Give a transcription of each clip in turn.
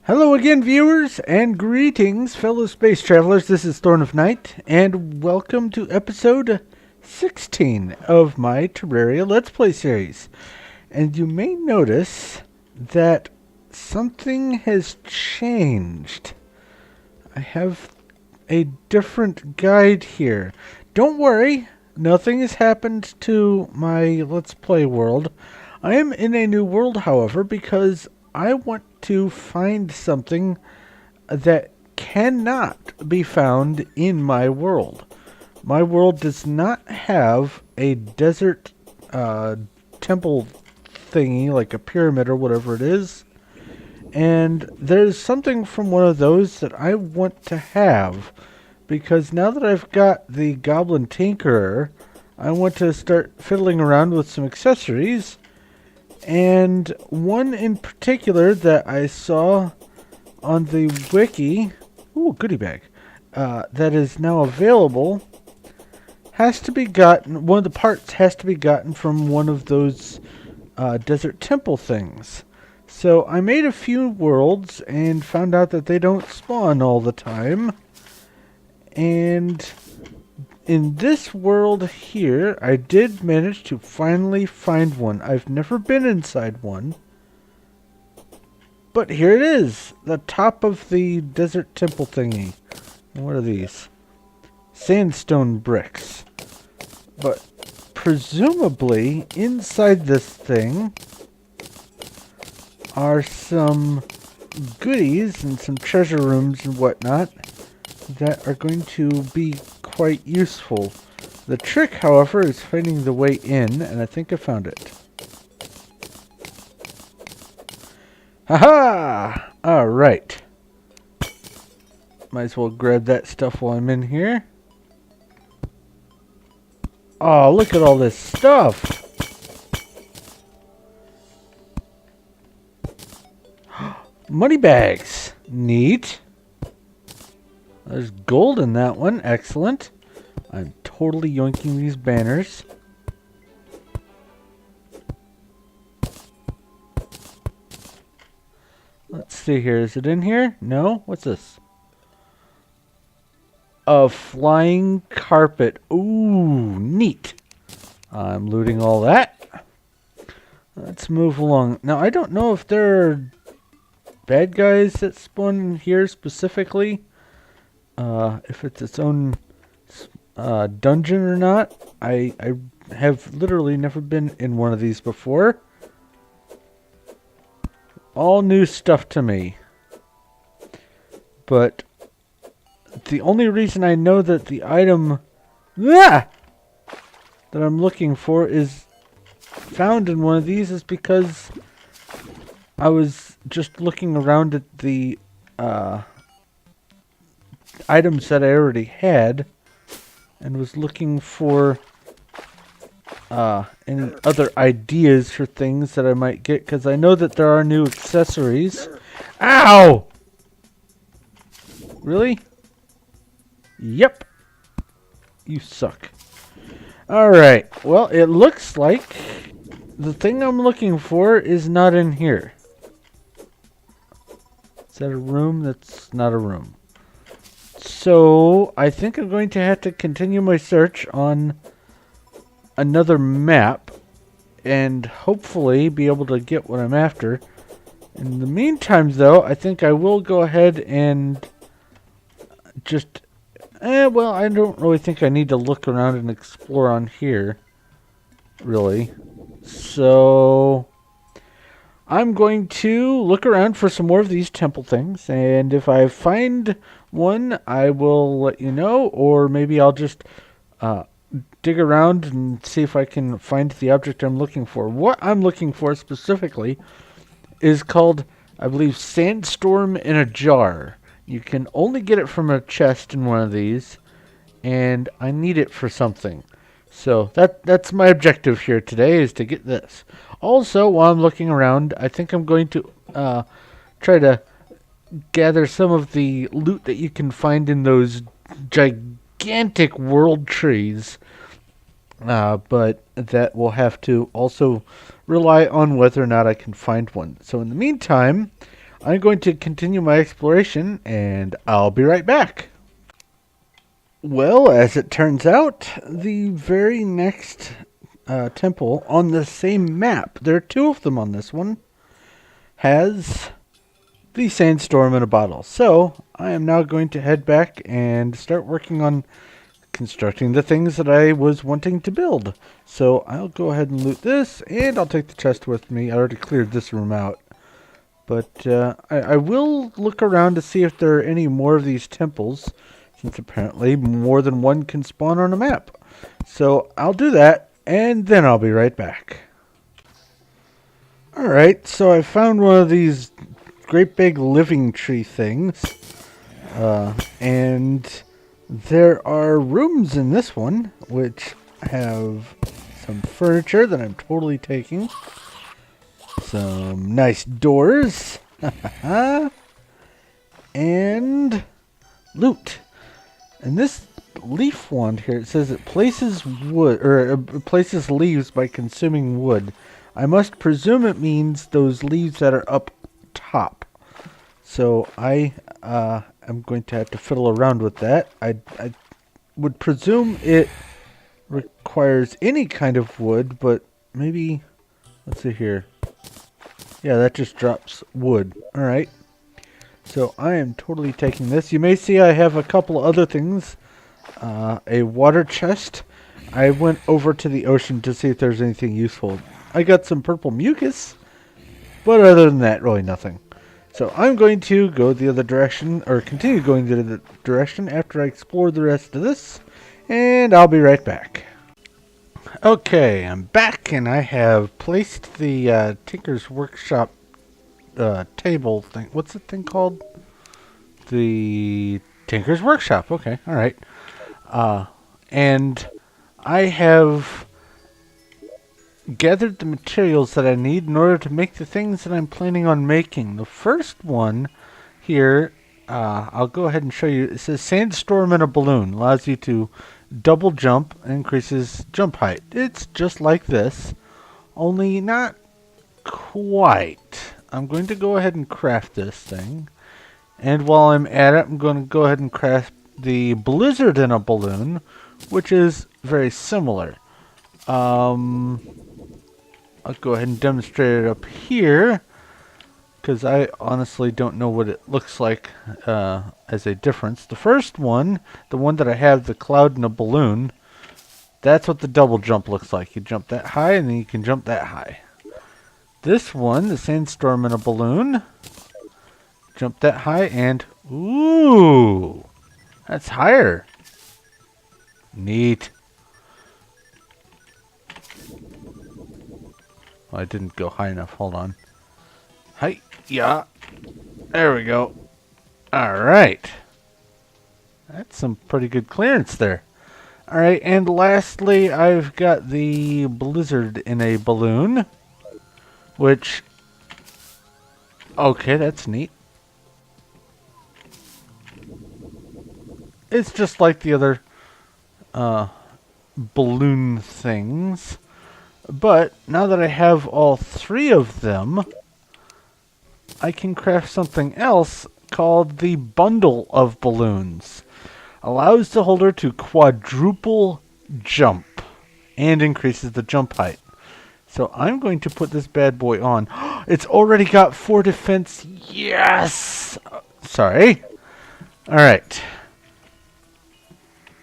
Hello again, viewers, and greetings, fellow space travelers. This is Thorn of Night, and welcome to episode 16 of my Terraria Let's Play series. And you may notice that something has changed. I have a different guide here. Don't worry, nothing has happened to my Let's Play world. I am in a new world, however, because I want to find something that cannot be found in my world. My world does not have a desert temple thingy, like a pyramid or whatever it is. And there's something from one of those that I want to have, because now that I've got the Goblin Tinkerer, I want to start fiddling around with some accessories. And one in particular that I saw on the wiki, goodie bag, that is now available, has to be gotten, one of the parts has to be gotten from one of those desert temple things. So I made a few worlds and found out that they don't spawn all the time. And in this world here, I did manage to finally find one. I've never been inside one. But here it is. The top of the desert temple thingy. What are these? Sandstone bricks. But presumably, inside this thing are some goodies and some treasure rooms and whatnot that are going to be quite useful. The trick, however, is finding the way in, and I think I found it. Haha! Alright. Might as well grab that stuff while I'm in here. Oh, look at all this stuff! Money bags! Neat. There's gold in that one. Excellent. I'm totally yoinking these banners. Let's see here. Is it in here? No? What's this? A flying carpet. Ooh, neat. I'm looting all that. Let's move along. Now, I don't know if there are bad guys that spawn in here specifically. If it's its own dungeon or not. I have literally never been in one of these before. All new stuff to me. But the only reason I know that the item that I'm looking for is found in one of these is because I was just looking around at the items that I already had and was looking for any other ideas for things that I might get, because I know that there are new accessories. Ow! Really? Yep. You suck. Alright, well, it looks like the thing I'm looking for is not in here. Is that a room? That's not a room. So, I think I'm going to have to continue my search on another map and hopefully be able to get what I'm after. In the meantime, though, I think I will go ahead and just... well, I don't really think I need to look around and explore on here, really. So, I'm going to look around for some more of these temple things, and if I find one, I will let you know, or maybe I'll just dig around and see if I can find the object I'm looking for. What I'm looking for specifically is called, I believe, Sandstorm in a Jar. You can only get it from a chest in one of these, and I need it for something. So that's my objective here today, is to get this. Also, while I'm looking around, I think I'm going to try to gather some of the loot that you can find in those gigantic world trees. But that will have to also rely on whether or not I can find one. So in the meantime, I'm going to continue my exploration, and I'll be right back. Well, as it turns out, the very next temple on the same map, there are two of them on this one, has the sandstorm in a bottle. So I am now going to head back and start working on constructing the things that I was wanting to build. So I'll go ahead and loot this, and I'll take the chest with me. I already cleared this room out. But I will look around to see if there are any more of these temples, since apparently more than one can spawn on a map. So I'll do that, and then I'll be right back. Alright, so I found one of these great big living tree things. And there are rooms in this one, which have some furniture that I'm totally taking. Some nice doors. And loot. And this leaf wand here, it says it places wood, or places leaves by consuming wood. I must presume it means those leaves that are up top. So I am going to have to fiddle around with that. I would presume it requires any kind of wood, but maybe, let's see here. Yeah, that just drops wood. Alright. So I am totally taking this. You may see I have a couple other things. A water chest. I went over to the ocean to see if there's anything useful. I got some purple mucus, but other than that, really nothing. So I'm going to go the other direction, or continue going the other direction after I explore the rest of this, and I'll be right back. Okay, I'm back, and I have placed the Tinker's Workshop table thing. What's the thing called? The Tinker's Workshop. Okay, alright. And I have gathered the materials that I need in order to make the things that I'm planning on making. The first one here, I'll go ahead and show you. It says Sandstorm in a Balloon. Allows you to double jump, increases jump height. It's just like this, only not quite. I'm going to go ahead and craft this thing. And while I'm at it, I'm going to go ahead and craft the Blizzard in a Balloon, which is very similar. I'll go ahead and demonstrate it up here, because I honestly don't know what it looks like as a difference. The first one, the one that I have, the Cloud in a Balloon, that's what the double jump looks like. You jump that high, and then you can jump that high. This one, the Sandstorm in a Balloon, jump that high, and ooh, that's higher. Neat. Well, I didn't go high enough. Hold on. Hi, yeah. There we go. Alright. That's some pretty good clearance there. Alright, and lastly, I've got the Blizzard in a Balloon. Which, okay, that's neat. It's just like the other balloon things. But now that I have all three of them, I can craft something else called the Bundle of Balloons. Allows the holder to quadruple jump and increases the jump height. So I'm going to put this bad boy on. It's already got 4 defense. Yes! Sorry. Alright.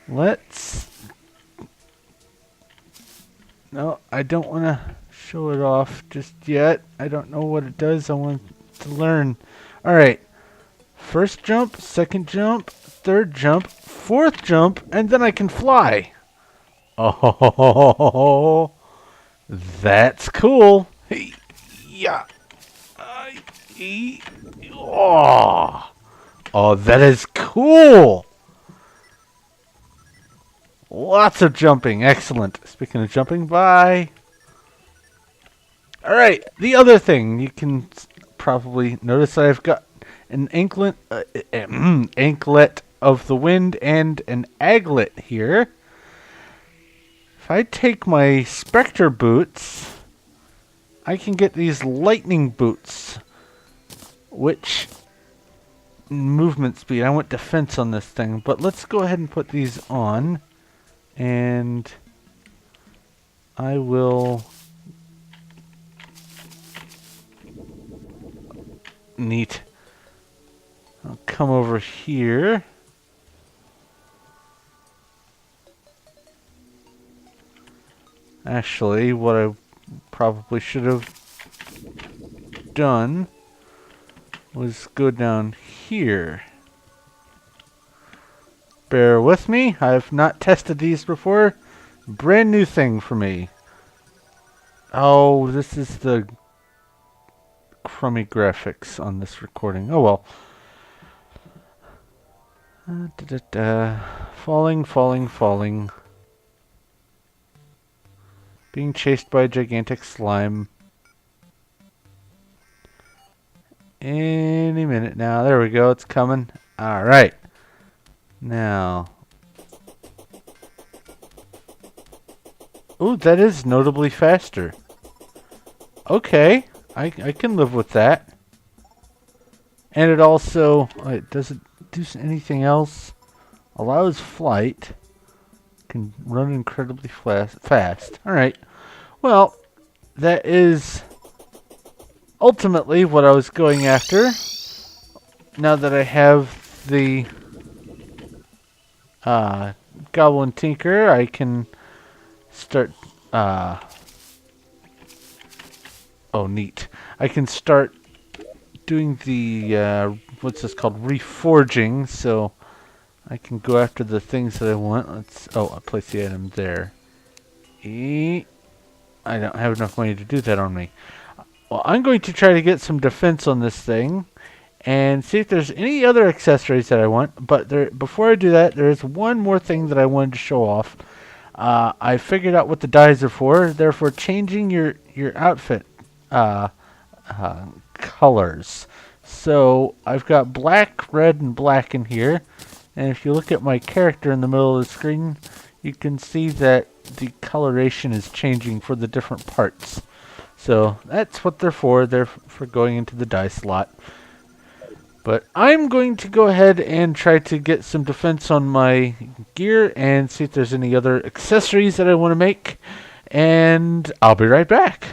Let's... No, I don't want to show it off just yet. I don't know what it does. I want to learn. Alright. First jump, second jump, third jump, fourth jump, and then I can fly. Oh, that's cool. Hey, yeah. Oh, that is cool. Lots of jumping. Excellent. Speaking of jumping, bye. Alright, the other thing. You can probably notice I've got an anklet of the wind and an aglet here. If I take my Spectre boots, I can get these lightning boots, which movement speed. I went defense on this thing, but let's go ahead and put these on, and I will... Neat. I'll come over here. Actually, what I probably should have done was go down here. Bear with me. I've not tested these before. Brand new thing for me. Oh, this is the crummy graphics on this recording. Oh well. Falling, falling, falling. Being chased by a gigantic slime. Any minute now. There we go. It's coming. Alright. Now. Ooh, that is notably faster. Okay. I can live with that. And it also... It doesn't do anything else. Allows flight. Can run incredibly fast. Alright. Well, that is ultimately what I was going after. Now that I have the Goblin Tinker, I can start... oh, neat. I can start doing the... what's this called? Reforging, so... I can go after the things that I want. I'll place the item there. I don't have enough money to do that on me. Well, I'm going to try to get some defense on this thing and see if there's any other accessories that I want. But before I do that, there is one more thing that I wanted to show off. I figured out what the dyes are for. They're for changing your outfit colors. So I've got black, red, and black in here. And if you look at my character in the middle of the screen, you can see that the coloration is changing for the different parts. So that's what they're for. They're for going into the dye slot. But I'm going to go ahead and try to get some defense on my gear and see if there's any other accessories that I want to make. And I'll be right back.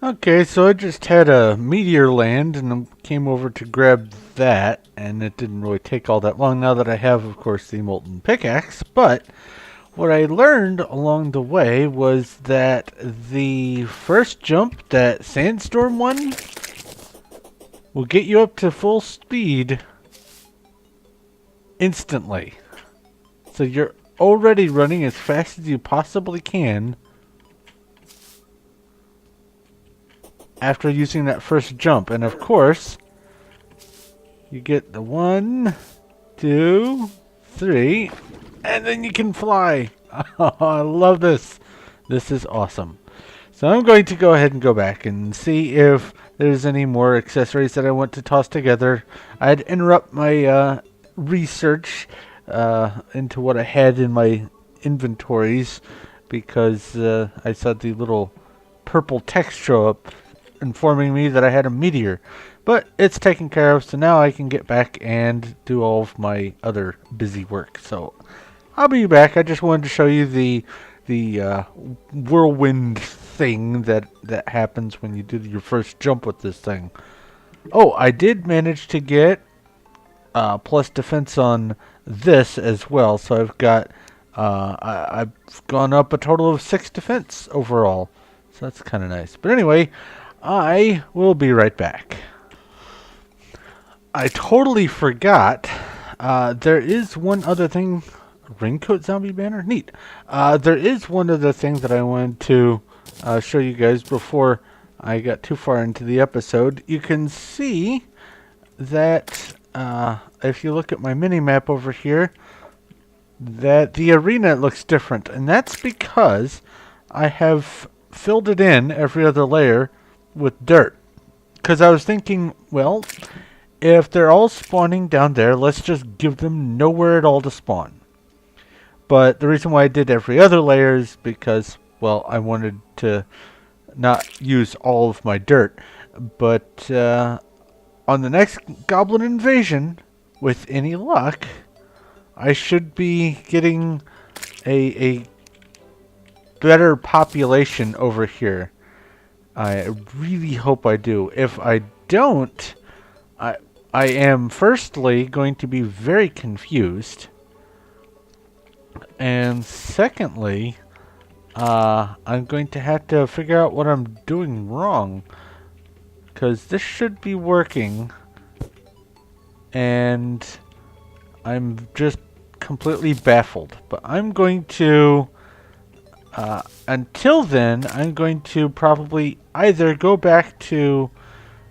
Okay, so I just had a meteor land and I came over to grab that, and it didn't really take all that long now that I have, of course, the molten pickaxe. But what I learned along the way was that the first jump, that sandstorm one, will get you up to full speed instantly. So you're already running as fast as you possibly can after using that first jump. And of course, you get the 1, 2, 3, and then you can fly. Oh, I love this. This is awesome. So I'm going to go ahead and go back and see if there's any more accessories that I want to toss together. I'd interrupt my research into what I had in my inventories because I saw the little purple text show up informing me that I had a meteor. But it's taken care of, so now I can get back and do all of my other busy work. So I'll be back. I just wanted to show you the whirlwind thing that happens when you do your first jump with this thing. Oh, I did manage to get plus defense on this as well. So I've got I've gone up a total of 6 defense overall. So that's kind of nice. But anyway, I will be right back. I totally forgot. There is one other thing. Raincoat zombie banner? Neat. There is one other thing that I wanted to show you guys before I got too far into the episode. You can see that if you look at my mini-map over here, that the arena looks different. And that's because I have filled it in every other layer with dirt. Because I was thinking, well, if they're all spawning down there, let's just give them nowhere at all to spawn. But the reason why I did every other layer is because, well, I wanted to not use all of my dirt. But on the next goblin invasion, with any luck, I should be getting a better population over here. I really hope I do. If I don't, I am firstly going to be very confused. And secondly, I'm going to have to figure out what I'm doing wrong. Because this should be working. And I'm just completely baffled. But I'm going to... until then, I'm going to probably either go back to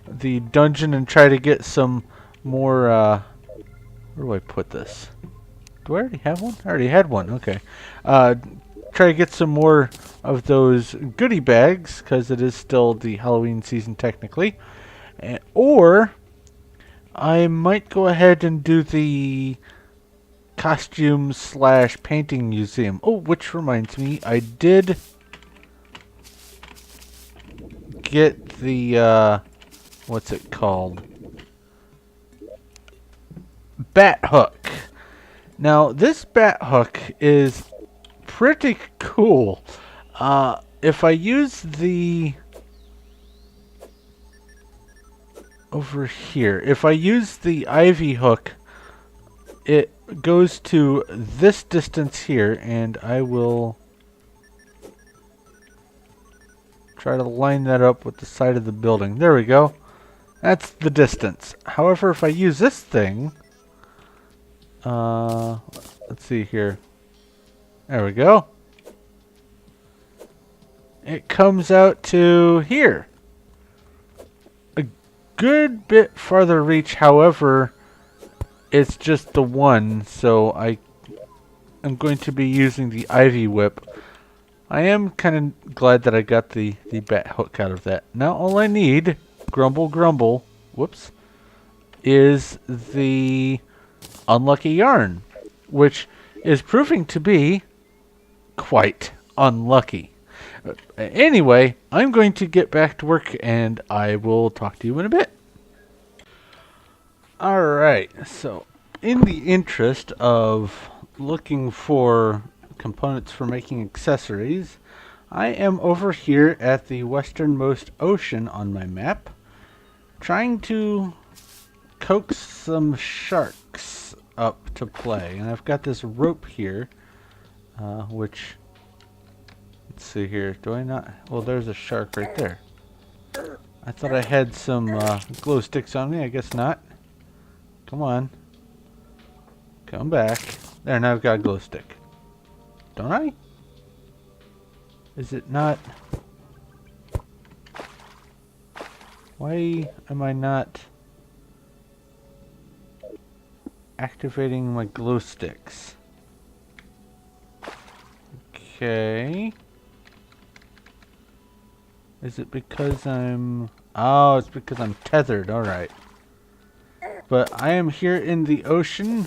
the dungeon and try to get some more, where do I put this? Do I already have one? I already had one, okay. Try to get some more of those goodie bags, because it is still the Halloween season technically. Or, I might go ahead and do the costume / painting museum. Oh, which reminds me, I did get the, what's it called? Bat hook. Now, this bat hook is pretty cool. If I use the... over here, if I use the ivy hook, it goes to this distance here, and I will try to line that up with the side of the building. There we go. That's the distance. However, if I use this thing, let's see here. There we go. It comes out to here. A good bit farther reach, however, it's just the one, so I'm going to be using the ivy whip. I am kind of glad that I got the bat hook out of that. Now all I need, grumble grumble, whoops, is the unlucky yarn, which is proving to be quite unlucky. Anyway, I'm going to get back to work and I will talk to you in a bit. Alright, so in the interest of looking for components for making accessories, I am over here at the westernmost ocean on my map, trying to coax some sharks up to play. And I've got this rope here, which, let's see here, do I not? Well, there's a shark right there. I thought I had some glow sticks on me, I guess not. Come on. Come back. There, now I've got a glow stick. Don't I? Is it not? Why am I not activating my glow sticks? Okay. Is it because I'm... Oh, it's because I'm tethered. Alright. But I am here in the ocean.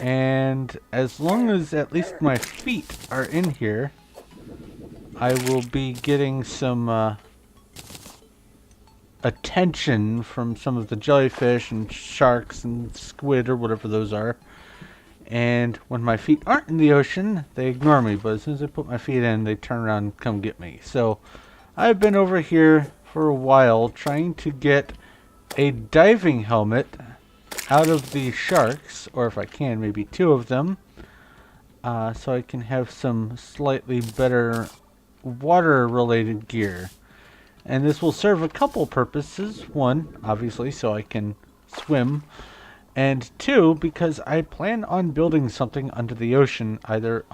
And as long as at least my feet are in here, I will be getting some attention from some of the jellyfish and sharks and squid or whatever those are. And when my feet aren't in the ocean, they ignore me. But as soon as I put my feet in, they turn around and come get me. So I've been over here for a while trying to get a diving helmet out of the sharks, or if I can, maybe 2 of them, so I can have some slightly better water-related gear. And this will serve a couple purposes. 1, obviously, so I can swim. And 2, because I plan on building something under the ocean, either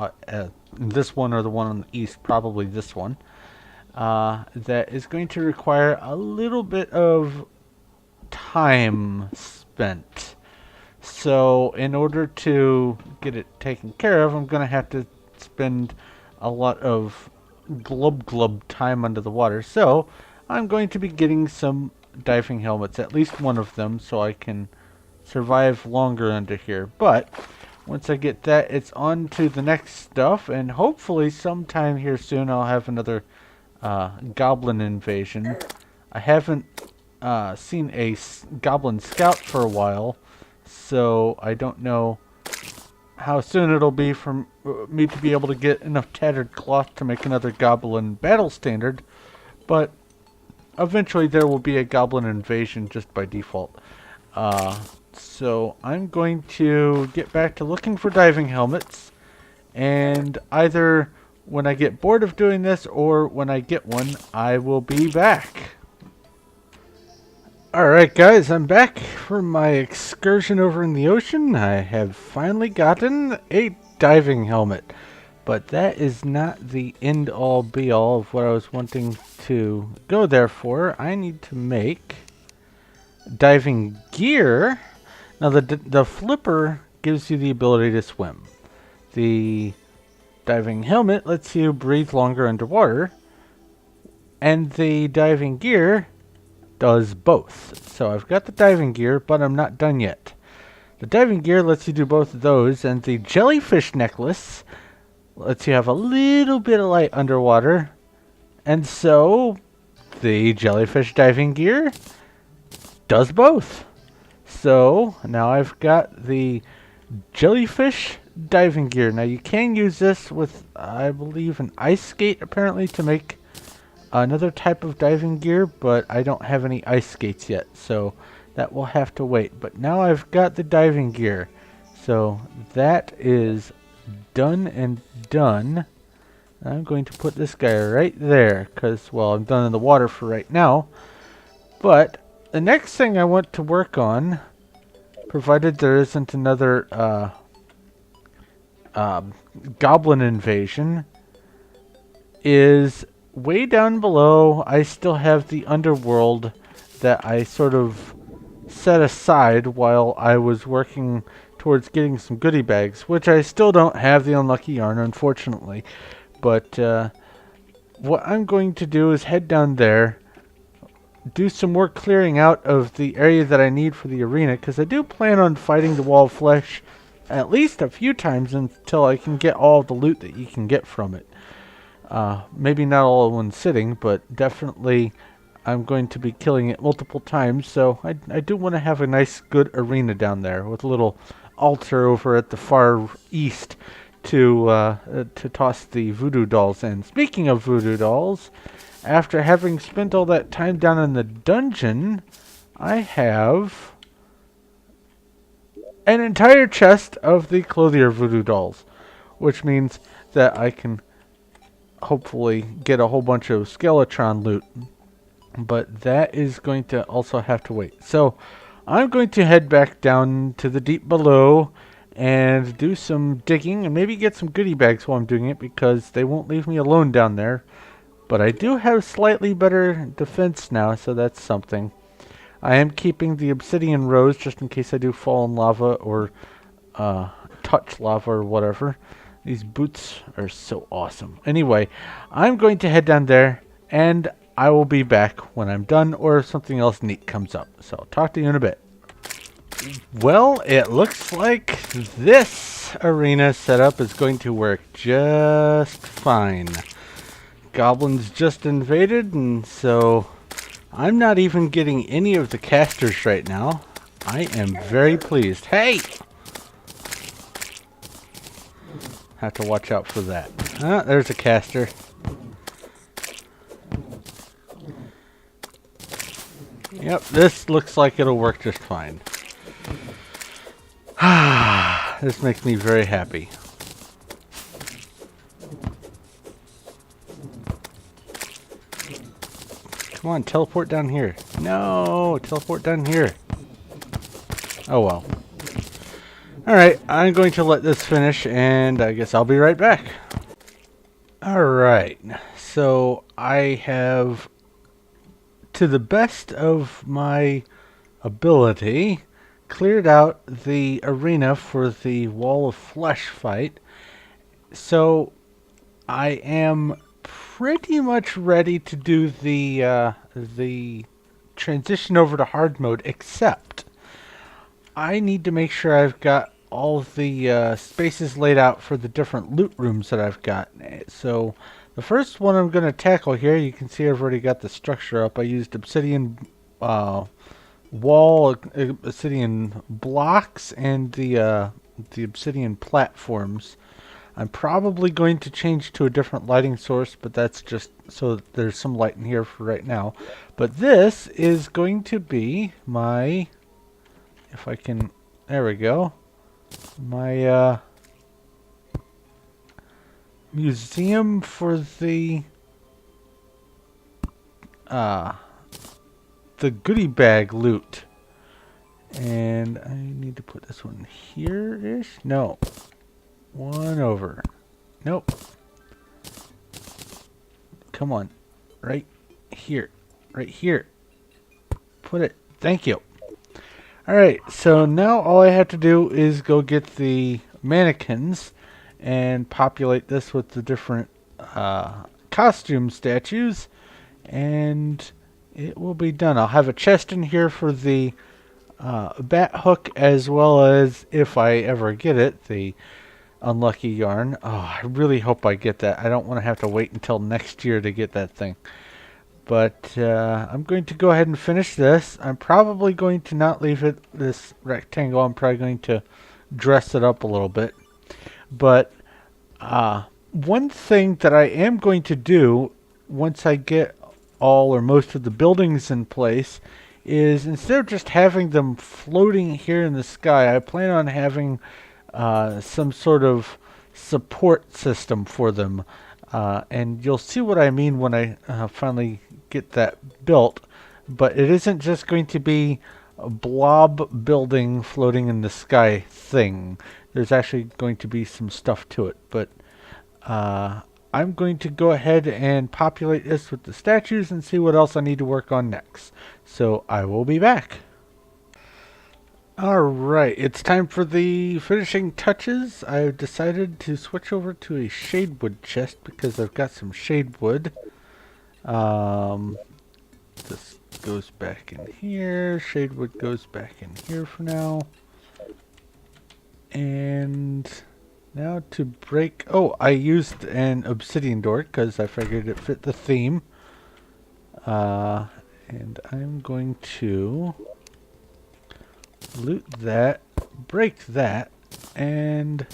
this one or the one on the east, probably this one, that is going to require a little bit of time spent. So in order to get it taken care of, I'm going to have to spend a lot of glub time under the water. So I'm going to be getting some diving helmets, at least one of them, so I can survive longer under here. But once I get that, it's on to the next stuff, and hopefully sometime here soon I'll have another goblin invasion. I haven't seen a goblin scout for a while, so I don't know how soon it'll be for me to be able to get enough tattered cloth to make another goblin battle standard, but eventually there will be a goblin invasion just by default. So I'm going to get back to looking for diving helmets, and either when I get bored of doing this or when I get one, I will be back. Alright guys, I'm back from my excursion over in the ocean. I have finally gotten a diving helmet, but that is not the end all be all of what I was wanting to go there for. I need to make diving gear. Now the flipper gives you the ability to swim. The diving helmet lets you breathe longer underwater, and the diving gear does both. So I've got the diving gear, but I'm not done yet. The diving gear lets you do both of those, and the jellyfish necklace lets you have a little bit of light underwater. And so the jellyfish diving gear does both. So now I've got the jellyfish diving gear. Now you can use this with, I believe, an ice skate apparently to make another type of diving gear, but I don't have any ice skates yet, so that will have to wait. But now I've got the diving gear, so that is done and done. I'm going to put this guy right there because, well, I'm done in the water for right now. But the next thing I want to work on, provided there isn't another goblin invasion, is way down below. I still have the underworld that I sort of set aside while I was working towards getting some goodie bags, which I still don't have the unlucky yarn, unfortunately. But what I'm going to do is head down there, do some more clearing out of the area that I need for the arena, because I do plan on fighting the wall of flesh at least a few times until I can get all the loot that you can get from it. Maybe not all in one sitting, but definitely I'm going to be killing it multiple times, so I do want to have a nice, good arena down there with a little altar over at the far east to toss the voodoo dolls in. Speaking of voodoo dolls, after having spent all that time down in the dungeon, I have an entire chest of the clothier voodoo dolls, which means that I can hopefully get a whole bunch of Skeletron loot, but that is going to also have to wait. So I'm going to head back down to the deep below and do some digging and maybe get some goodie bags while I'm doing it, because they won't leave me alone down there. But I do have slightly better defense now, so that's something. I am keeping the obsidian rose just in case I do fall in lava or touch lava or whatever. These boots are so awesome. Anyway, I'm going to head down there, and I will be back when I'm done or if something else neat comes up. So I'll talk to you in a bit. Well, it looks like this arena setup is going to work just fine. Goblins just invaded, and so I'm not even getting any of the casters right now. I am very pleased. Hey! Have to watch out for that. Ah, there's a caster. Yep, this looks like it'll work just fine. This makes me very happy. Come on, teleport down here. No, teleport down here. Oh well. Alright, I'm going to let this finish, and I guess I'll be right back. Alright, so I have, to the best of my ability, cleared out the arena for the Wall of Flesh fight. So I am pretty much ready to do the transition over to hard mode, except I need to make sure I've got all of the spaces laid out for the different loot rooms that I've got. So The first one I'm going to tackle here, you can see I've already got the structure up. I used obsidian wall, obsidian blocks, and the obsidian platforms. I'm probably going to change to a different lighting source, but that's just so that there's some light in here for right now. But this is going to be my, if I can, there we go, my museum for uh, the goodie bag loot. And I need to put this one here-ish. No. One over. Nope. Come on. Right here. Right here. Put it. Thank you. Alright, so now all I have to do is go get the mannequins and populate this with the different costume statues, and it will be done. I'll have a chest in here for the bat hook, as well as, if I ever get it, the unlucky yarn. Oh, I really hope I get that. I don't want to have to wait until next year to get that thing. But I'm going to go ahead and finish this. I'm probably going to not leave it this rectangle. I'm probably going to dress it up a little bit. But one thing that I am going to do once I get all or most of the buildings in place is, instead of just having them floating here in the sky, I plan on having some sort of support system for them. And you'll see what I mean when I finally get that built. But it isn't just going to be a blob building floating in the sky thing. There's actually going to be some stuff to it. But I'm going to go ahead and populate this with the statues and see what else I need to work on next. So I will be back. Alright, it's time for the finishing touches. I've decided to switch over to a shadewood chest because I've got some shadewood. This goes back in here. Shadewood goes back in here for now. And now to break... Oh, I used an obsidian door because I figured it fit the theme. And I'm going to loot that, break that, and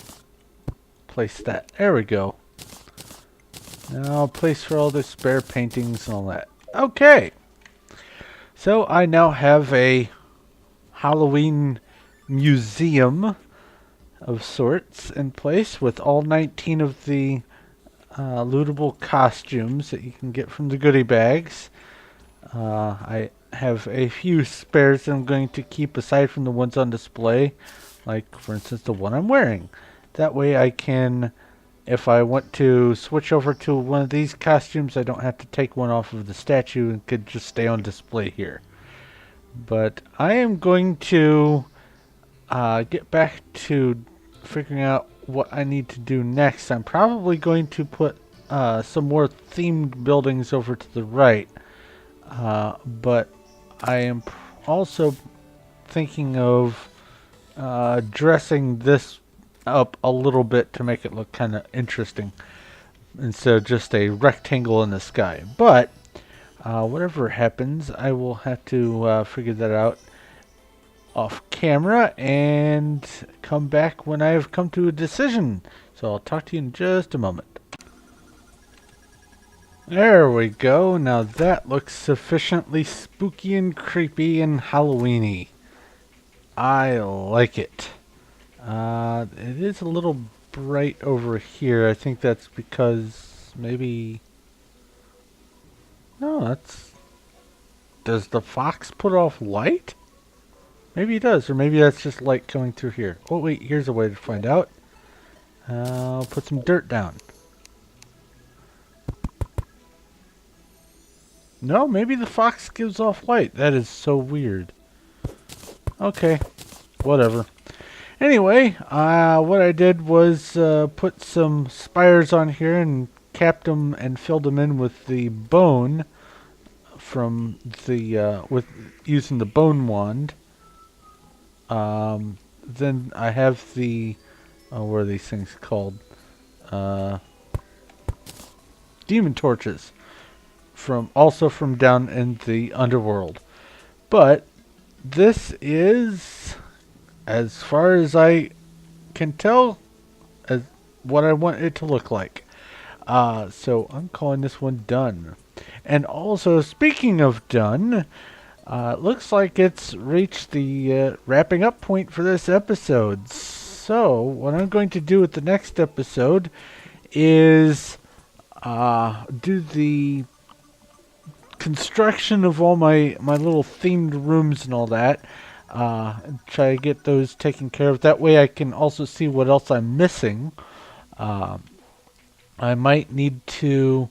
place that. There we go. Now place for all the spare paintings and all that. Okay. So I now have a Halloween museum of sorts in place with all 19 of the lootable costumes that you can get from the goodie bags. I have a few spares that I'm going to keep aside from the ones on display, like for instance the one I'm wearing. That way I can, if I want to switch over to one of these costumes, I don't have to take one off of the statue and could just stay on display here. But I am going to get back to figuring out what I need to do next. I'm probably going to put some more themed buildings over to the right. But I am also thinking of dressing this up a little bit to make it look kind of interesting instead of just a rectangle in the sky. But whatever happens, I will have to figure that out off camera and come back when I have come to a decision. So I'll talk to you in just a moment. There we go. Now that looks sufficiently spooky and creepy and Halloweeny. I like it. It is a little bright over here. I think that's because maybe... No, that's... Does the fox put off light? Maybe it does, or maybe that's just light coming through here. Oh wait, here's a way to find out. I'll put some dirt down. No, maybe the fox gives off light. That is so weird. Okay, whatever. Anyway, what I did was put some spires on here and capped them and filled them in with the bone from the with using the bone wand. Then I have the what are these things called? demon torches from down in the underworld. But this is, as far as I can tell, as what I want it to look like. So I'm calling this one done. And also, speaking of done, it looks like it's reached the wrapping up point for this episode. So what I'm going to do with the next episode is do the construction of all my little themed rooms and all that. And try to get those taken care of. That way I can also see what else I'm missing. I might need to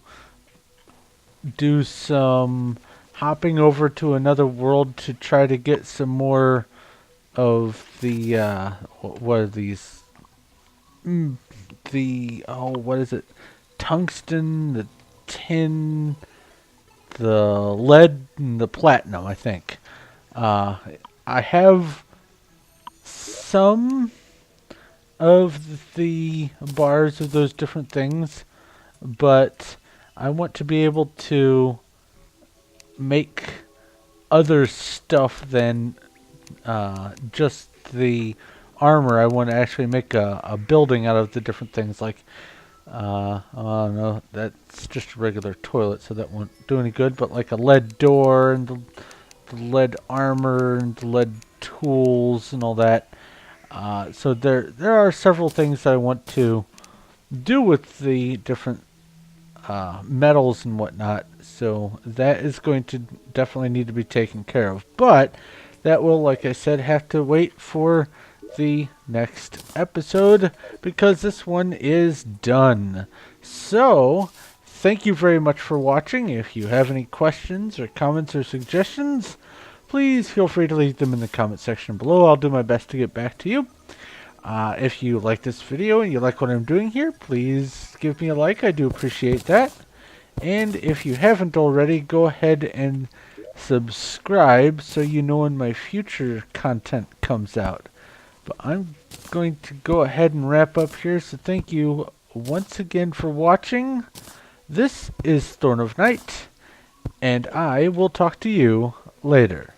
do some hopping over to another world to try to get some more of the what are these? What is it? Tungsten, the tin, the lead, and the platinum, I think. I have some of the bars of those different things, but I want to be able to make other stuff than just the armor. I want to actually make a building out of the different things, like oh no, that's just a regular toilet, so that won't do any good, but like a lead door and the lead armor and the lead tools and all that. So there are several things that I want to do with the different metals and whatnot. So that is going to definitely need to be taken care of. But that will, like I said, have to wait for the next episode because this one is done. So thank you very much for watching. If you have any questions or comments or suggestions, please feel free to leave them in the comment section below. I'll do my best to get back to you. If you like this video and you like what I'm doing here, please give me a like. I do appreciate that. And if you haven't already, go ahead and subscribe so you know when my future content comes out. But I'm going to go ahead and wrap up here, so thank you once again for watching. This is Thorn of Night, and I will talk to you later.